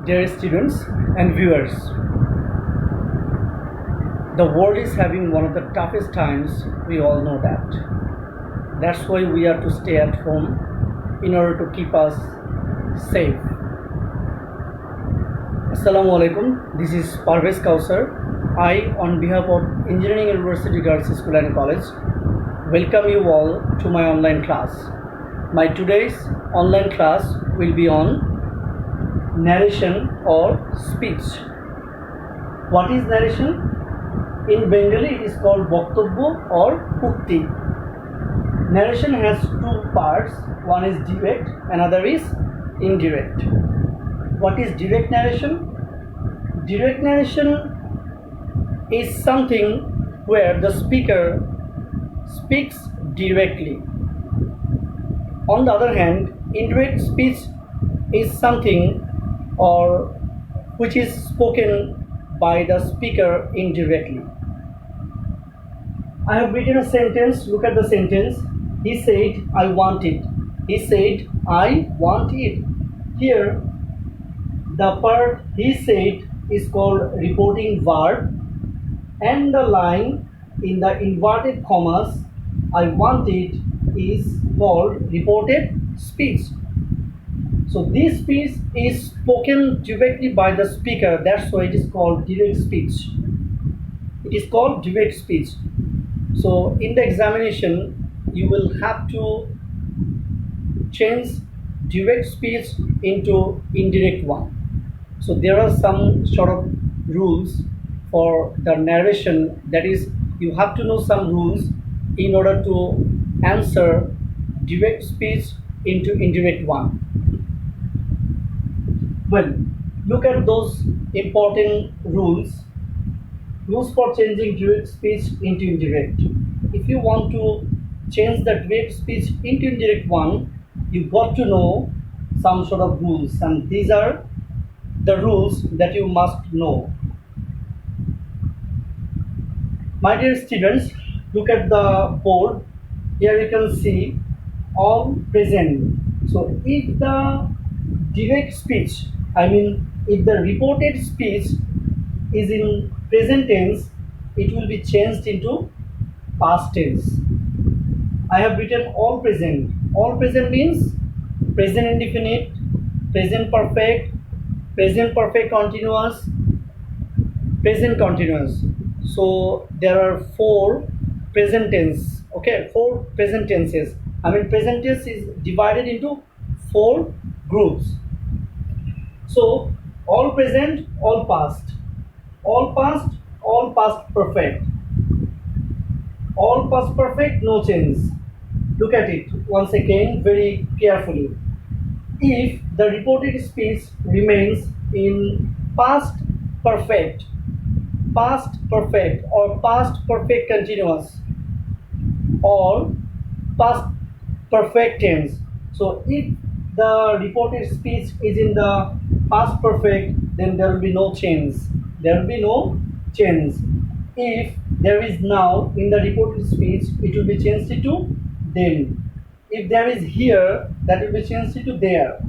Dear students and viewers, the world is having one of the toughest times, we all know that. That's why we are to stay at home in order to keep us safe. Assalamu alaikum, this is Parvez Kausar. I, on behalf of Engineering University Girls School and College, welcome you all to my online class. My today's online class will be on narration or speech. What is narration? In Bengali it is called boktobbo or ukti. Narration has two parts, one is direct, another is indirect. What is direct narration? Direct narration is something where the speaker speaks directly. On the other hand, indirect speech is something or which is spoken by the speaker indirectly. I have written a sentence. Look at the sentence. He said, I want it. He said, I want it. Here, the part he said is called reporting verb, and the line in the inverted commas, I want it, is called reported speech. So this speech is spoken directly by the speaker. That's why it is called direct speech. It is called direct speech. So in the examination, you will have to change direct speech into indirect one. So there are some sort of rules for the narration. That is, you have to know some rules in order to answer direct speech into indirect one. Well, look at those important rules. Rules for changing direct speech into indirect. If you want to change the direct speech into indirect one, you got to know some sort of rules, and these are the rules that you must know. My dear students, look at the board. Here you can see all present. So if the direct speech, if the reported speech is in present tense, it will be changed into past tense. I have written all present. All present means present indefinite, present perfect continuous, present continuous. So there are four present tense. Okay, four present tenses. Present tense is divided into four groups. So all present, all past perfect, all past perfect, no change. Look at it once again very carefully. If the reported speech remains in past perfect or past perfect continuous or past perfect tense. So if the reported speech is in the past perfect, then there will be no change. If there is now in the reported speech, it will be changed into then. If there is here, that will be changed into there.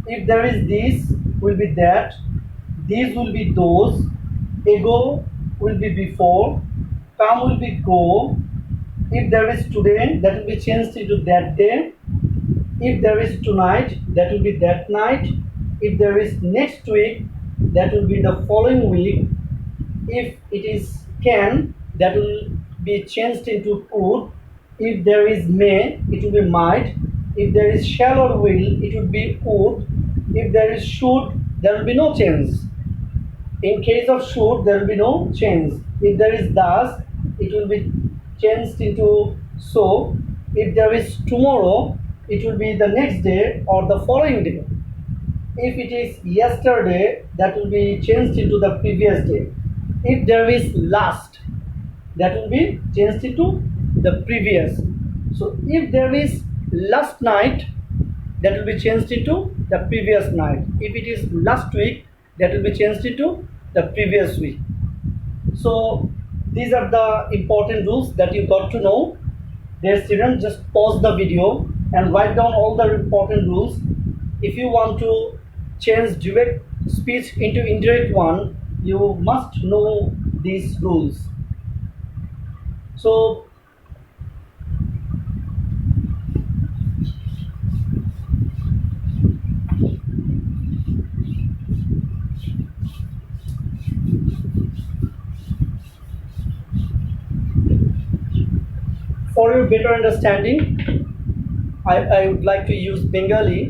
If there is this, will be that. These will be those. Ago will be before. Come will be go. If there is today, that will be changed into that day. If there is tonight, that will be that night. If there is next week, that will be the following week. If it is can, that will be changed into would. If there is may, it will be might. If there is shall or will, it will be would. If there is should, there will be no change. In case of should, there will be no change. If there is thus, it will be changed into so. If there is tomorrow, it will be the next day or the following day. If it is yesterday, that will be changed into the previous day. If there is last, that will be changed into the previous. So if there is last night, that will be changed into the previous night. If it is last week, that will be changed into the previous week. So these are the important rules that you got to know. Dear students, just pause the video and write down all the important rules. If you want to change direct speech into indirect one, you must know these rules. So for your better understanding, I would like to use Bengali.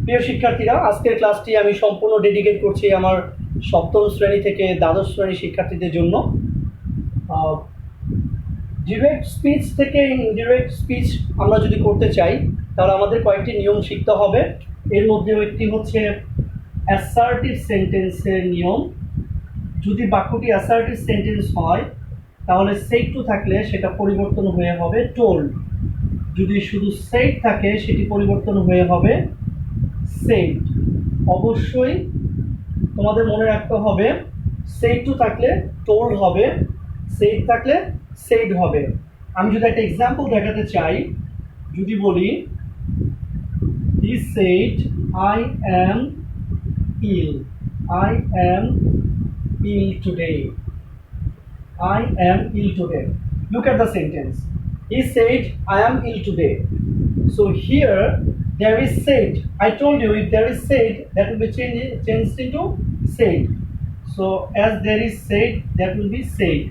প্রিয় শিক্ষার্থীরা, আজকের ক্লাসটি আমি সম্পূর্ণ dedicate করছি আমার সপ্তম শ্রেণী থেকে দ্বাদশ শ্রেণীর শিক্ষার্থীদের জন্য। ডিরেক্ট স্পিচ থেকে ইনডিরেক্ট স্পিচ আমরা যদি করতে চাই তাহলে আমাদের কয়েকটি নিয়ম শিখতে হবে। এর মধ্যে একটি হচ্ছে অ্যাসার্টিভ সেন্টেন্সের নিয়ম। যদি বাক্যটি অ্যাসার্টিভ সেন্টেন্স হয় তাহলে সেড টু থাকলে সেটা পরিবর্তন হয়ে হবে টোল্ড। যদি শুধু সেড থাকে সেটি পরিবর্তন হয়ে হবে সেড। অবশ্যই তোমাদের মনে রাখতে হবে সেড টু থাকলে টোল্ড হবে, সেড থাকলে সেড হবে। আমি যদি একটা এক্সাম্পল দেখাতে চাই, যদি বলি he said I am ill, I am ill today, I am ill today. Look at the sentence. He said, I am ill today. So here there is said. I told you if there is said, that will be changed into said. So as there is said, that will be said.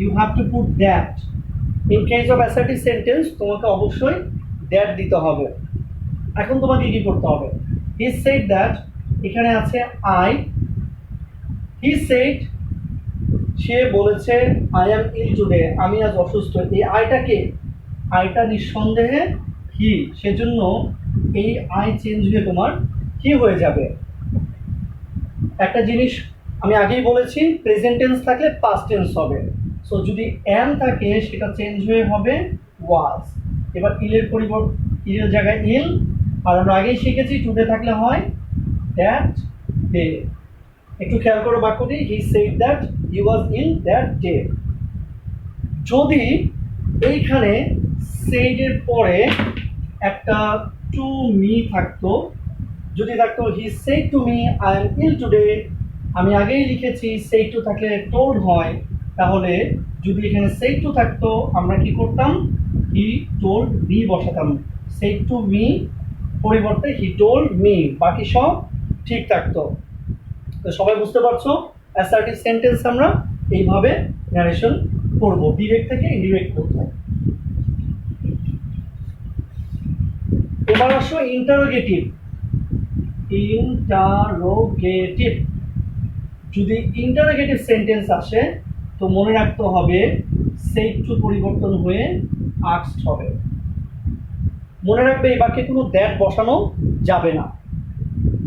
You have to put that. In case of assertive sentence, তোমাকে অবশ্যই that দিতে হবে। এখন তোমাকে কি করতে হবে? He said that, এখানে আছে I. He said, সে বলেছে আই অ্যাম ইল টুডে, আমি আজ অসুস্থ। এই আইটাকে, আইটা নিঃসন্দেহে হি, সেজন্য এই আই চেঞ্জ হয়ে তোমার হি হয়ে যাবে। একটা জিনিস আমি আগেই বলেছি, প্রেজেন্ট টেন্স থাকলে পাস্ট টেন্স হবে। সো যদি অ্যাম থাকে সেটা চেঞ্জ হয়ে হবে ওয়াজ। এবার ইলের ইলের জায়গায় ইল, আর আমরা আগেই শিখেছি টুডে থাকলে হয় দ্যাট ডে। একটু খেয়াল করো বাক্যটি, he said that he was ill that day. যদি এইখানে সেইডের পরে একটা টু মি থাকতো, যদি থাকতো he said to me I am ill today, আমি আগেই লিখেছি সেড টু থাকলে টোল্ড হয়, তাহলে যদি এখানে সেড টু থাকতো আমরা কি করতাম, হি টোল্ড মি বসাতাম। সেড টু মি পরিবর্তে হি টোল্ড মি, বাকি সব ঠিক থাকতো। তো সবাই বুঝতে পারছো অ্যাসার্টিভ সেন্টেন্স আমরা এইভাবে ন্যারেশন করব, ডিরেক্ট থেকে ইনডিরেক্ট করতে। এবার আসো ইন্টারোগেটিভ। ইন্টারোগেটিভ, যদি ইন্টারোগেটিভ সেন্টেন্স আসে তো মনে রাখতে হবে সেড টু পরিবর্তন হয়ে আস্কড হবে। মনে রাখবে এই বাক্যে কোনো দ্যাট বসানো যাবে না।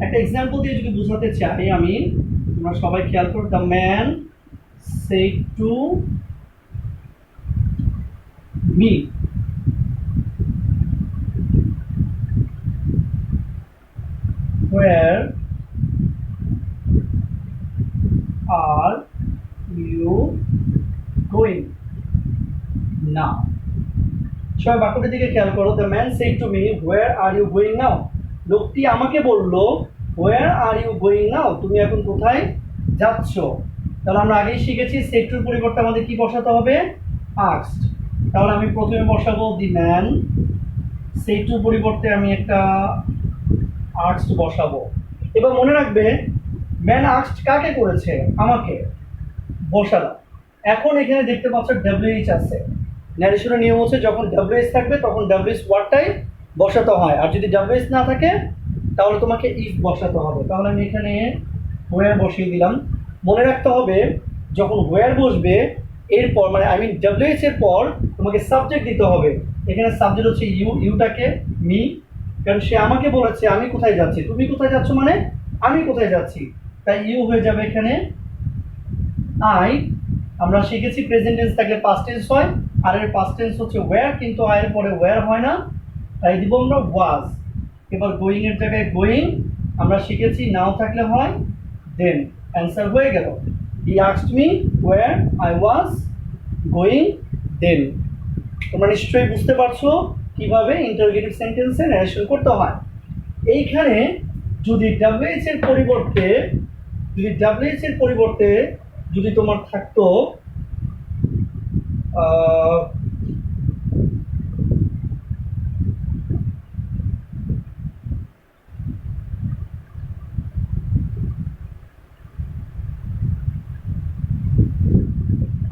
একটা এক্সাম্পল দিয়ে যদি বোঝাতে চাই আমি, তোমরা সবাই খেয়াল করো, the man said to me, where are you going now? সবাই বাক্যটির দিকে খেয়াল করো, the man said to me where are you going now? লোকটি আমাকে বললো where are you going now? তুমি এখন কোথায় যাচ্ছ? তাহলে আমরা আগেই শিখেছি সেড টুর পরিবর্তে আমাদের কি বসাতে হবে, আস্কড। তাহলে আমি প্রথমে বসাবো দি ম্যান, সেড টুর পরিবর্তে আমি একটা আস্কড বসাবো। এবার মনে রাখবে ম্যান আস্কড কাকে করেছে, আমাকে, বসালাম। এখন এখানে দেখতে পাচ্ছ ডাব্লিউএইচ আছে। ন্যারেশনের নিয়ম হচ্ছে যখন ডাব্লিউএইচ থাকবে তখন ডাব্লিউএইচ ওয়ার্ডটাই বসাতে হয়, আর যদি ডাব্লিউএইচ না থাকে তাহলে তোমাকে ইফ বসাতে হবে। তাহলে আমি এখানে হোয়ার বসিয়ে দিলাম। মনে রাখতে হবে যখন হোয়ার বসবে এরপর, মানে আই মিন ডাব্লিউএইচ এর পর তোমাকে সাবজেক্ট দিতে হবে। এখানে সাবজেক্ট হচ্ছে ইউ, ইউটাকে মি, কারণ সে আমাকে বলেছে আমি কোথায় যাচ্ছি। তুমি কোথায় যাচ্ছ মানে আমি কোথায় যাচ্ছি, তাই ইউ হয়ে যাবে এখানে আই। আমরা শিখেছি প্রেজেন্ট টেন্স থাকলে পাস্ট টেন্স হয়, আর এর পাস্ট টেন্স হচ্ছে ওয়্যার, কিন্তু আয়ের পরে ওয়্যার হয় না, তাই দিব আমরা ওয়াজ। এবার গোয়িং এর জায়গায় গোয়িং, আমরা শিখেছি নাও থাকলে হয় দেন। অ্যান্সার হয়ে গেল, he asked me where I was going then. তোমরা নিশ্চয়ই বুঝতে পারছো কিভাবে ইন্টারোগেটিভ সেন্টেন্সে ন্যারেশন করতে হয়। এইখানে যদি WH এর পরিবর্তে যদি তোমার থাকতো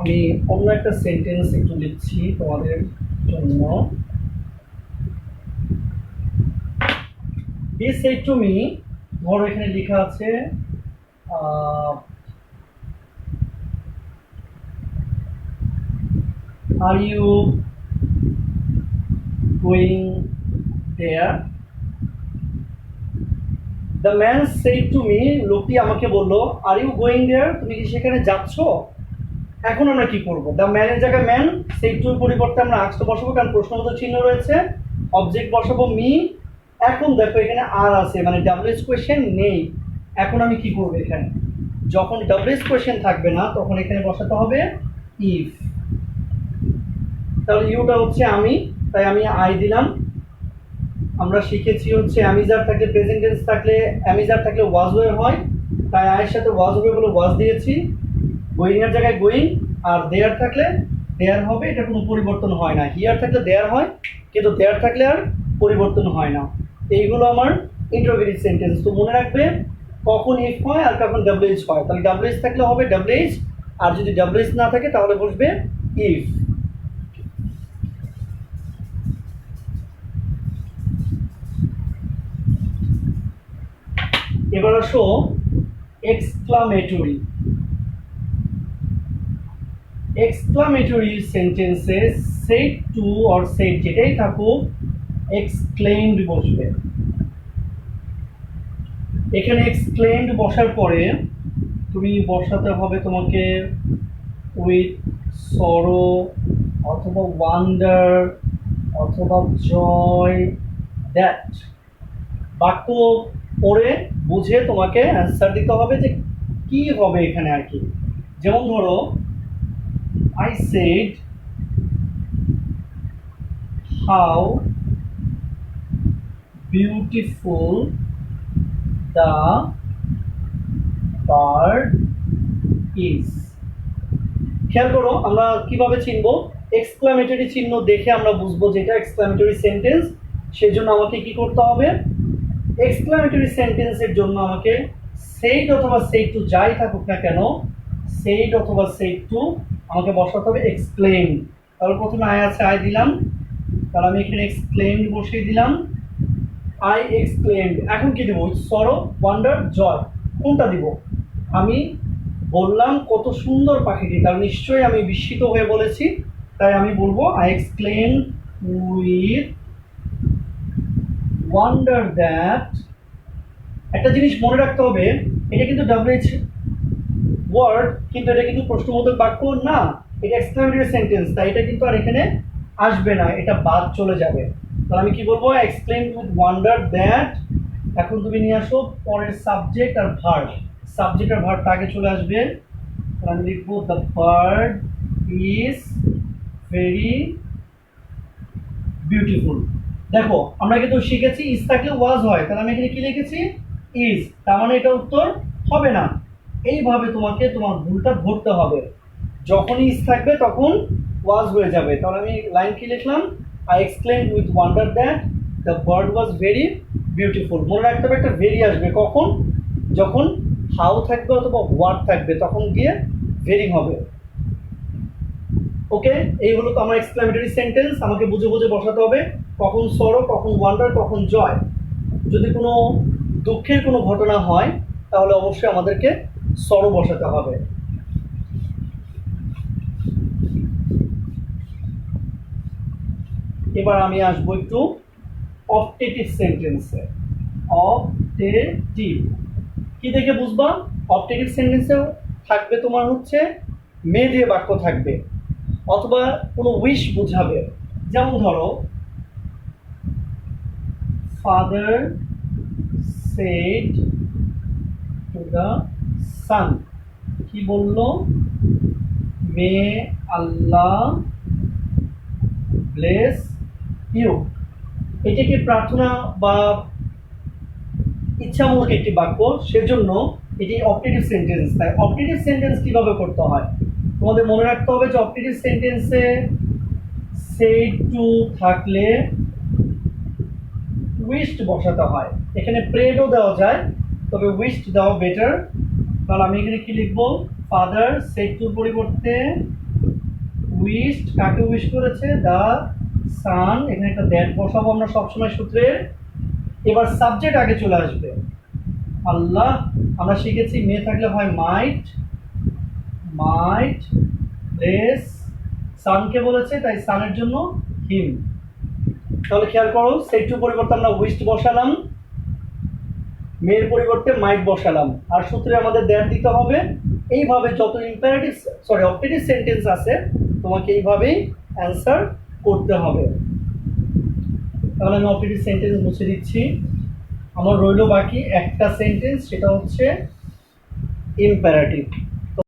আমি অন্য একটা সেন্টেন্স একটু লিখছি তোমাদের জন্য। He said to me, ধরো এখানে লেখা আছে are you going there? The man said to me, লোকটি আমাকে বললো, are you going there? তুমি কি সেখানে যাচ্ছ? এখন আমরা কি করব? দ্য ম্যানের জায়গায় ম্যান, সেই টুর পরিবর্তে আমরা আক্স বসাবো, কারণ প্রশ্নবোধক চিহ্ন রয়েছে। অবজেক্ট বসাবো মি। এখন দেখো এখানে আর আছে, মানে ডাব্লিউএস কোয়েশ্চেন নেই। এখন আমি কি করব? এখানে যখন ডাব্লিউএস কোয়েশ্চেন থাকবে না তখন এখানে বসাতে হবে ইফ। তাহলে ইউটা হচ্ছে আমি, তাই আমি আই দিলাম। আমরা শিখেছি হচ্ছে অ্যামিজার থাকলে, প্রেজেন্ট টেন্স থাকলে অ্যামিজার থাকলে ওয়াজ ওয়ে হয়, তাই আয়ের সাথে ওয়াজ ওয়ে বলে ওয়াজ দিয়েছি। গোয়িং এর জায়গায় গোয়িং, আর দেয়ার থাকলে দেয়ার হবে, এটা কোনো পরিবর্তন হয় না। হিয়ার থাকলে দেয়ার হয়, কিন্তু দেয়ার থাকলে আর পরিবর্তন হয় না। এইগুলো আমার ইন্টারোগেটিভ সেন্টেন্স। তো মনে রাখবে কখন ইফ হয় আর কখন ডাব্লিউএইচ হয়। তাহলে ডাব্লিউএইচ থাকলে হবে ডাব্লিউএইচ, আর যদি ডাব্লিউএইচ না থাকে তাহলে বসবে ইফ। এবার আসো এক্সক্লামেটরি। এক্সক্লামেটরি সেন্টেন্সে সেড টু অর সেড যেটাই থাকুক এক্সক্লেইমড বসবে। এখানে এক্সক্লেইমড বসার পরে তুমি বসাতে হবে তোমাকে উইথ সরো অথবা ওয়ান্ডার অথবা জয় দ্যাট। বাক্য পড়ে বুঝে তোমাকে অ্যান্সার দিতে হবে যে কি হবে এখানে আর কি। যেমন ধরো I said how beautiful the bird is. খেয়াল করো আমরা কিভাবে চিনবো? এক্সক্লামেটরি চিহ্ন দেখে আমরা বুঝবো যেটা এক্সক্লামেটরি সেন্টেন্স। সেজন্য আমাকে কি করতে হবে? এক্সক্লামেটরি সেন্টেন্সের জন্য আমাকে সেইড অথবা সেইড টু যাই থাকুক না কেন, সেইড অথবা সেইড টু আমাকে বসাতে হবে এক্সক্লেইম। তাহলে প্রথমে আই আছে, আই দিলাম, তাহলে আমি এখানে এক্সক্লেইম বসিয়ে দিলাম। I exclaimed. এখন কি দেবো? সরো, ওয়ান্ডার, জয়, কোনটা দিব? আমি বললাম কত সুন্দর পাখিটি, তার নিশ্চয়ই আমি বিস্মিত হয়ে বলেছি, তাই আমি বলবো I exclaimed with wonder that. একটা জিনিস মনে রাখতে হবে, এটা কিন্তু ডাব্লিউএইচ ওয়ার্ড, কিন্তু এটা কিন্তু প্রশ্নবোধক বাক্য না, এটা এক্সক্লেমেটরি সেন্টেন্স, তাই এটা কিন্তু আর এখানে আসবে না, এটা বাদ চলে যাবে। তাহলে আমি কি বলবো? Explain with wonder that. এখন তুমি নিয়ে আসো পরের সাবজেক্ট আর ভার্ব। সাবজেক্ট আর ভার্বটা আগে চলে আসবে। তাহলে আমি লিখবো the bird is very beautiful. দেখো আমরা কিন্তু শিখেছি ইজ থাকলে ওয়াজ হয়, তাহলে আমি এখানে কি লিখেছি? ইজ। তার মানে এটা উত্তর হবে না। এইভাবে তোমাকে তোমার ভুলটা ধরতে হবে। যখন ইজ থাকবে তখন ওয়াজ হয়ে যাবে। তাহলে আমি লাইন কি লিখলাম? I explained with wonder that the bird was very beautiful. মনে রাখতে হবে একটা ভেরি আসবে কখন? যখন হাউ থাকবে অথবা হোয়াট থাকবে তখন গিয়ে ভেরি হবে। ওকে, এই হলো তো আমার এক্সক্লামেটরি সেন্টেন্স। আমাকে বুঝে বুঝে বসাতে হবে কখন সরো, কখন ওয়ান্ডার, কখন জয়। যদি কোনো দুঃখের কোনো ঘটনা হয় তাহলে অবশ্যই আমাদেরকে সরো বসাতে হবে। এবার আমি আসবো একটু অপটেটিভ সেন্টেন্সে। অপটেটিভ কি দেখে বুঝবা? অপটেটিভ সেন্টেন্সেও থাকবে তোমার হচ্ছে মে দিয়ে বাক্য থাকবে অথবা কোনো উইশ বোঝাবে। যেমন ধরো father said to the sun. কি বললো? মে আল্লাহ ব্লেস ইউ। এটা কি প্রার্থনা বা ইচ্ছামূলক একটি বাক্য, সেজন্য এটি অপটেটিভ সেন্টেন্স। তাই অপটেটিভ সেন্টেন্স কিভাবে করতে হয় তোমাদের মনে রাখতে হবে যে অপটেটিভ সেন্টেন্সে সেড টু থাকলে উইশড বসাতে হয়। এখানে প্রেডও দেওয়া যায়, তবে উইশড দেওয়া বেটার। তাহলে আমি এখানে কি লিখবো, ফাদার সেড টুর পরিবর্তে উইশড, কাকে উইশ করেছে, দ্য সান। এখানে একটা দ্যাট বসাবো আমরা সবসময় সূত্রে। এবার সাবজেক্ট আগে চলে আসবে, আল্লাহ। আমরা শিখেছি মেয়ে থাকলে হয় মাইট, মাইট ব্লেস। সানকে বলেছে তাই সানের জন্য হিম। তাহলে খেয়াল করো, সেট টু পরিবর্তে আমরা উইশড বসালাম, মেয়ের পরিবর্তে মাইট বসালাম, আর সূত্রে আমাদের দ্যাট দিতে হবে। এইভাবে যত ইম্পারেটিভ অপটেটিভ সেন্টেন্স আছে তোমাকে এইভাবেই অ্যান্সার করতে হবে। তাহলে আমি অপটেটিভ সেন্টেন্স মুছে দিচ্ছি। আমার রইল বাকি একটা সেন্টেন্স, সেটা হচ্ছে ইম্পারেটিভ।